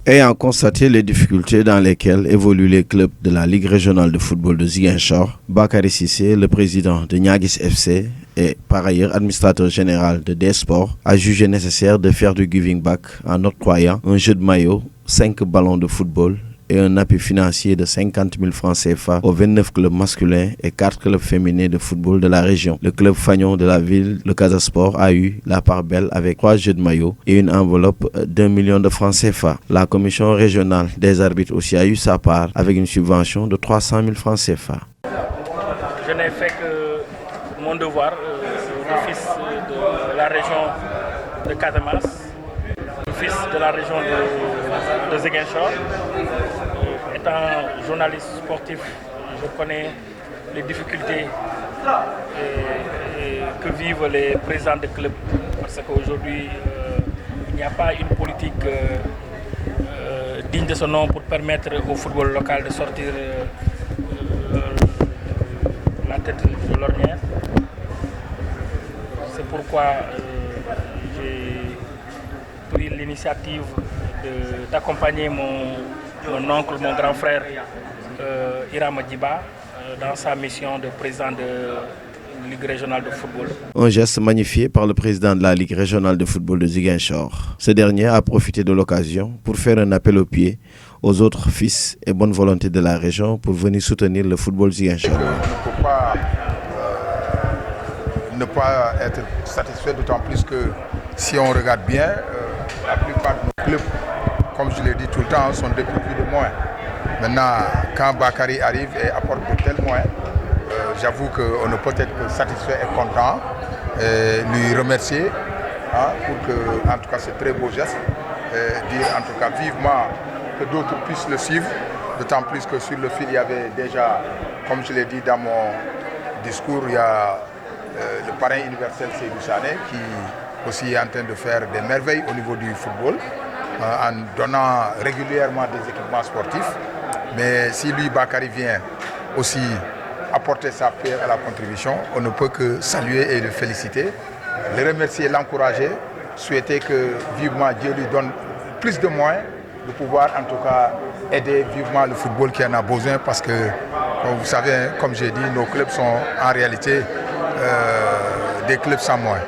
Ayant constaté les difficultés dans lesquelles évoluent les clubs de la Ligue régionale de football de Ziguinchor, Bakary Cissé, le président de Niaguis FC et par ailleurs administrateur général de D-Sport, a jugé nécessaire de faire du giving back en octroyant un jeu de maillot, 5 ballons de football et un appui financier de 50 000 francs CFA aux 29 clubs masculins et 4 clubs féminins de football de la région. Le club fagnon de la ville, le Casa Sport, a eu la part belle avec 3 jeux de maillot et une enveloppe d'1 million de francs CFA. La commission régionale des arbitres aussi a eu sa part avec une subvention de 300 000 francs CFA. Je n'ai fait que mon devoir, le fils de la région de Casamance, le fils de la région de Ziguinchor. Étant journaliste sportif, je connais les difficultés que vivent les présidents de clubs parce qu'aujourd'hui, il n'y a pas une politique digne de ce nom pour permettre au football local de sortir la tête de l'ornière. C'est pourquoi j'ai pris l'initiative d'accompagner mon oncle, mon grand frère Irama Djiba dans sa mission de président de Ligue régionale de football. Un geste magnifié par le président de la Ligue régionale de football de Ziguinchor. Ce dernier a profité de l'occasion pour faire un appel au pied aux autres fils et bonne volonté de la région pour venir soutenir le football Ziguinchor. On ne peut pas ne pas être satisfait, d'autant plus que si on regarde bien, la plupart de nos clubs, comme je l'ai dit tout le temps, sont dépourvus de moyens. Maintenant, quand Bakary arrive et apporte de tels moyens, j'avoue qu'on ne peut être que satisfait et content et lui remercier pour que, en tout cas, ce très beau geste, dire en tout cas vivement que d'autres puissent le suivre, d'autant plus que sur le fil, il y avait déjà, comme je l'ai dit dans mon discours, il y a le parrain universel Seydou Sané qui aussi est en train de faire des merveilles au niveau du football en donnant régulièrement des équipements sportifs. Mais si lui, Bakary, vient aussi apporter sa pierre à la contribution, on ne peut que saluer et le féliciter, le remercier, l'encourager, souhaiter que vivement Dieu lui donne plus de moyens de pouvoir en tout cas aider vivement le football qui en a besoin parce que, comme vous savez, comme j'ai dit, nos clubs sont en réalité des clubs sans moyens.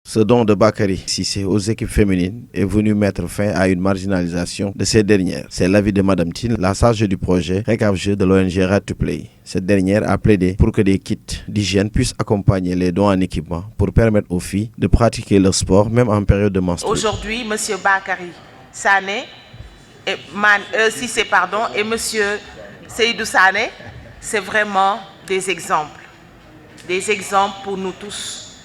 Ce don de Bakary Cissé aux équipes féminines est venu mettre fin à une marginalisation de ces dernières. C'est l'avis de Madame Tine, la chargée du projet Recap-Jeux de l'ONG Right to Play. Cette dernière a plaidé pour que des kits d'hygiène puissent accompagner les dons en équipement pour permettre aux filles de pratiquer leur sport même en période de menstruation. Aujourd'hui, M. Bakary Sané, Cissé et M. Seydou Sané, c'est vraiment des exemples pour nous tous.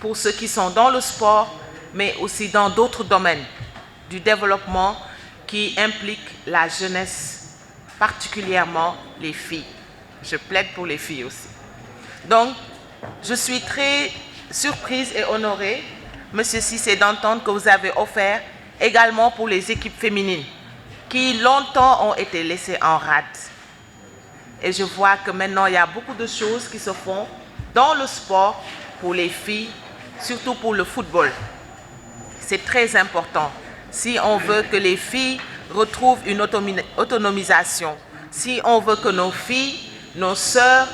Pour ceux qui sont dans le sport, mais aussi dans d'autres domaines du développement qui impliquent la jeunesse, particulièrement les filles. Je plaide pour les filles aussi. Donc, je suis très surprise et honorée, M. Cissé, d'entendre que vous avez offert également pour les équipes féminines qui longtemps ont été laissées en rade. Et je vois que maintenant, il y a beaucoup de choses qui se font dans le sport pour les filles, surtout pour le football. C'est très important. Si on veut que les filles retrouvent une autonomisation, si on veut que nos filles, nos sœurs,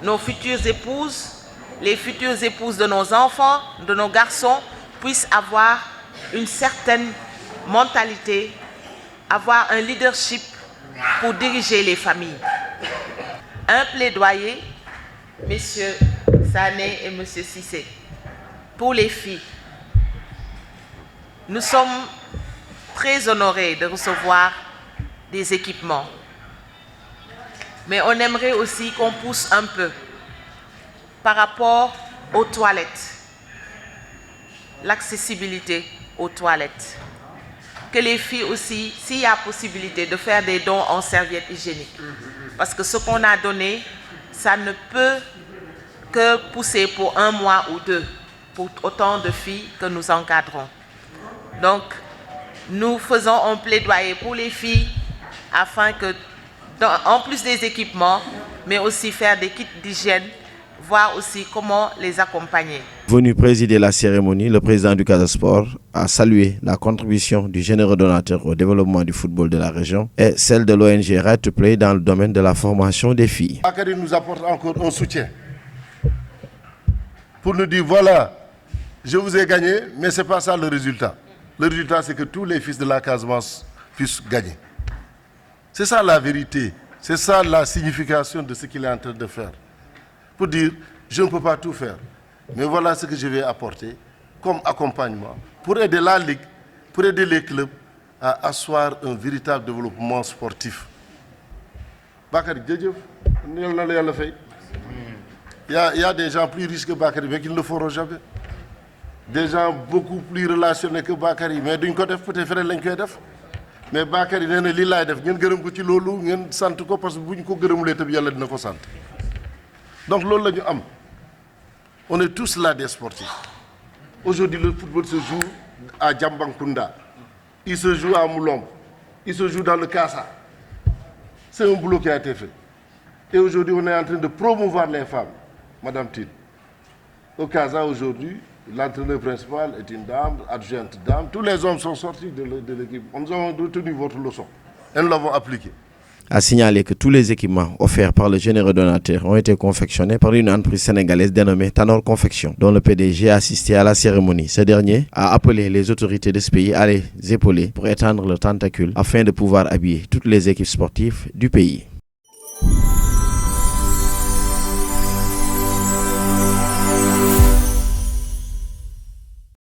nos futures épouses, les futures épouses de nos enfants, de nos garçons, puissent avoir une certaine mentalité, avoir un leadership pour diriger les familles. Un plaidoyer, messieurs Sané et monsieur Cissé, pour les filles. Nous sommes très honorés de recevoir des équipements. Mais on aimerait aussi qu'on pousse un peu par rapport aux toilettes, l'accessibilité aux toilettes. Que les filles aussi, s'il y a possibilité de faire des dons en serviettes hygiéniques. Parce que ce qu'on a donné, ça ne peut que pousser pour 1 mois ou 2, pour autant de filles que nous encadrons. Donc, nous faisons un plaidoyer pour les filles afin que, en plus des équipements, mais aussi faire des kits d'hygiène voir aussi comment les accompagner. Venu présider la cérémonie, le président du Casa Sport a salué la contribution du généreux donateur au développement du football de la région et celle de l'ONG Right to Play dans le domaine de la formation des filles. Bakary nous apporte encore un soutien pour nous dire voilà, je vous ai gagné, mais ce n'est pas ça le résultat. Le résultat, c'est que tous les fils de la Casamance puissent gagner. C'est ça la vérité, c'est ça la signification de ce qu'il est en train de faire. Pour dire, je ne peux pas tout faire, mais voilà ce que je vais apporter comme accompagnement pour aider la Ligue, pour aider les clubs à asseoir un véritable développement sportif. Bakary, il y a des gens plus riches que Bakary, mais qui ne le feront jamais. Des gens beaucoup plus relationnés que Bakary, mais duñ ko def peut-être lañ koy def. Mais Bakary nee na lii laay def ngeen gërëm ko ci loolu ngeen sant ko parce que bu ñu ko gërëmulee tam yàlla dina ko sant. Donc loolu la ñu am. On est tous là des sportifs. Aujourd'hui le football se joue à Diambacounda. Il se joue à Moulombe. Il se joue dans le Casa. C'est un boulot qui a été fait. Et aujourd'hui on est en train de promouvoir les femmes, Madame Tine. Au Casa aujourd'hui, l'entraîneur principal est une dame, adjointe dame. Tous les hommes sont sortis de l'équipe. Nous avons retenu votre leçon et nous l'avons appliquée. A signalé que tous les équipements offerts par le généreux donateur ont été confectionnés par une entreprise sénégalaise dénommée Tanor Confection, dont le PDG a assisté à la cérémonie. Ce dernier a appelé les autorités de ce pays à les épauler pour étendre le tentacule afin de pouvoir habiller toutes les équipes sportives du pays.